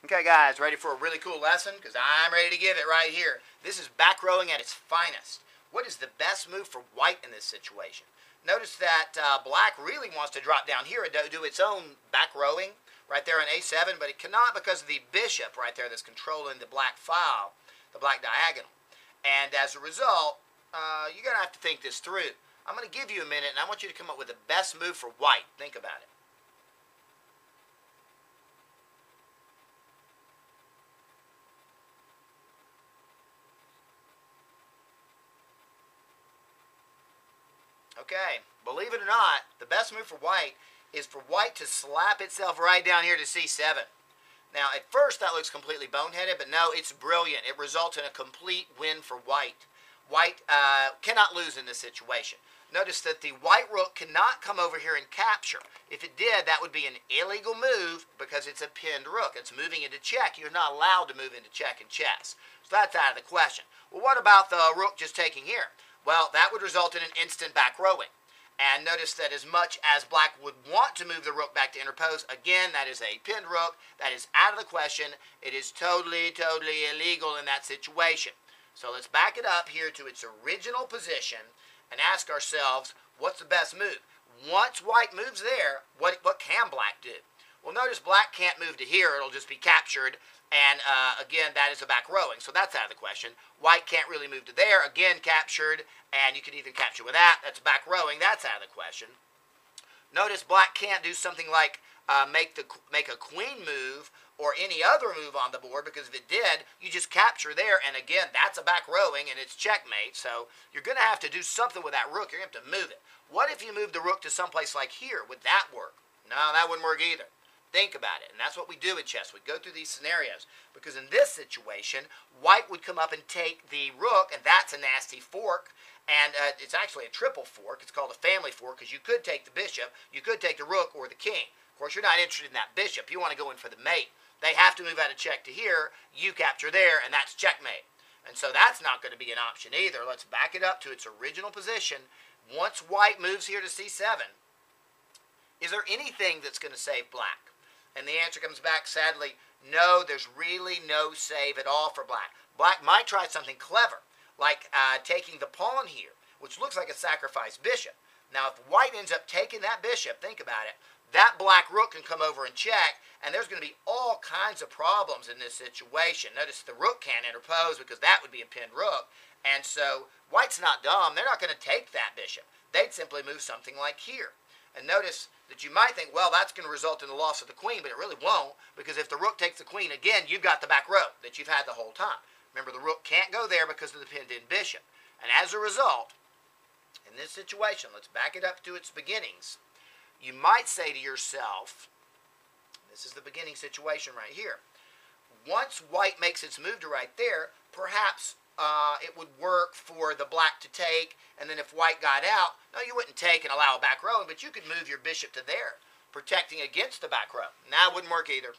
Okay guys, ready for a really cool lesson? Because I'm ready to give it right here. This is back rowing at its finest. What is the best move for white in this situation? Notice that black really wants to drop down here and do its own back rowing right there on A7, but it cannot because of the bishop right there that's controlling the black file, the black diagonal. And as a result, you're going to have to think this through. I'm going to give you a minute and I want you to come up with the best move for white. Think about it. Okay, believe it or not, the best move for white is for white to slap itself right down here to C7. Now, at first that looks completely boneheaded, but no, it's brilliant. It results in a complete win for white. White cannot lose in this situation. Notice that the white rook cannot come over here and capture. If it did, that would be an illegal move because it's a pinned rook. It's moving into check. You're not allowed to move into check in chess. So that's out of the question. Well, what about the rook just taking here? Well, that would result in an instant back rowing. And notice that as much as black would want to move the rook back to interpose, again, that is a pinned rook. That is out of the question. It is totally illegal in that situation. So let's back it up here to its original position and ask ourselves, what's the best move? Once white moves there, what can black do? Well, notice black can't move to here. It'll just be captured. And again, that is a back rowing. So that's out of the question. White can't really move to there. Again, captured. And you can even capture with that. That's back rowing. That's out of the question. Notice black can't do something like make a queen move or any other move on the board, because if it did, you just capture there, and again, that's a back rowing, and it's checkmate. So you're going to have to do something with that rook. You're going to have to move it. What if you move the rook to someplace like here? Would that work? No, that wouldn't work either. Think about it, and that's what we do in chess. We go through these scenarios, because in this situation, white would come up and take the rook, and that's a nasty fork, and it's actually a triple fork. It's called a family fork, because you could take the bishop, you could take the rook, or the king. Of course, you're not interested in that bishop. You want to go in for the mate. They have to move out of check to here. You capture there, and that's checkmate. And so that's not going to be an option either. Let's back it up to its original position. Once white moves here to C7, is there anything that's going to save black? And the answer comes back, sadly, no, there's really no save at all for black. Black might try something clever, like taking the pawn here, which looks like a sacrificed bishop. Now, if white ends up taking that bishop, think about it, that black rook can come over and check, and there's going to be all kinds of problems in this situation. Notice the rook can't interpose because that would be a pinned rook. And so white's not dumb. They're not going to take that bishop. They'd simply move something like here. And notice that you might think, well, that's going to result in the loss of the queen, but it really won't, because if the rook takes the queen again, you've got the back row that you've had the whole time. Remember, the rook can't go there because of the pinned-in bishop. And as a result, in this situation, let's back it up to its beginnings. You might say to yourself, this is the beginning situation right here. Once white makes its move to right there, perhaps it would work for the black to take, and then if white got out, no, you wouldn't take and allow a back rowing, but you could move your bishop to there, protecting against the back row. Now, it wouldn't work either,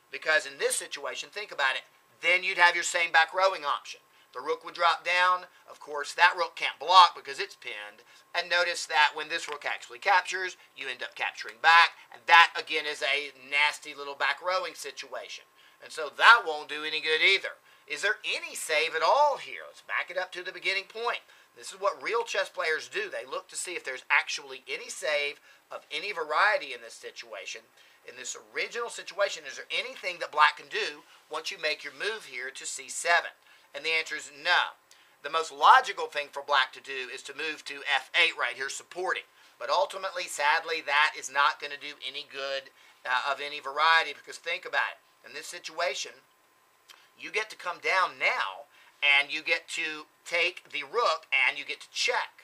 because in this situation, think about it, then you'd have your same back rowing option. The rook would drop down. Of course, that rook can't block because it's pinned. And notice that when this rook actually captures, you end up capturing back. And that, again, is a nasty little back rowing situation. And so that won't do any good either. Is there any save at all here? Let's back it up to the beginning point. This is what real chess players do. They look to see if there's actually any save of any variety in this situation. In this original situation, is there anything that black can do once you make your move here to C7? And the answer is no. The most logical thing for black to do is to move to F8 right here, supporting. But ultimately, sadly, that is not going to do any good of any variety, because think about it. In this situation, you get to come down now, and you get to take the rook, and you get to check.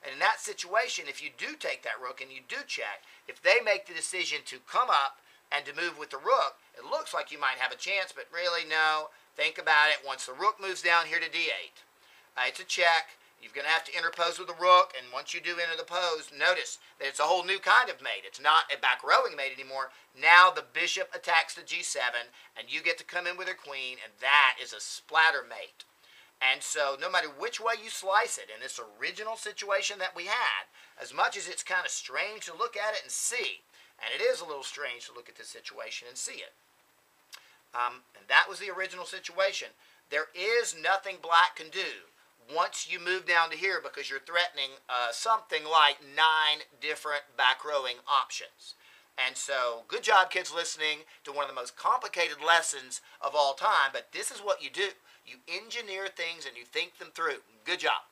And in that situation, if you do take that rook and you do check, if they make the decision to come up and to move with the rook, it looks like you might have a chance, but really, no. Think about it. Once the rook moves down here to D8, it's a check. You're going to have to interpose with the rook, and once you do enter the pose, notice that it's a whole new kind of mate. It's not a back rowing mate anymore. Now the bishop attacks the G7, and you get to come in with your queen, and that is a splatter mate. And so no matter which way you slice it, in this original situation that we had, as much as it's kind of strange to look at it and see, and it is a little strange to look at this situation and see it, And that was the original situation. There is nothing black can do once you move down to here because you're threatening something like 9 different back rowing options. And so, good job, kids, listening to one of the most complicated lessons of all time. But this is what you do. You engineer things and you think them through. Good job.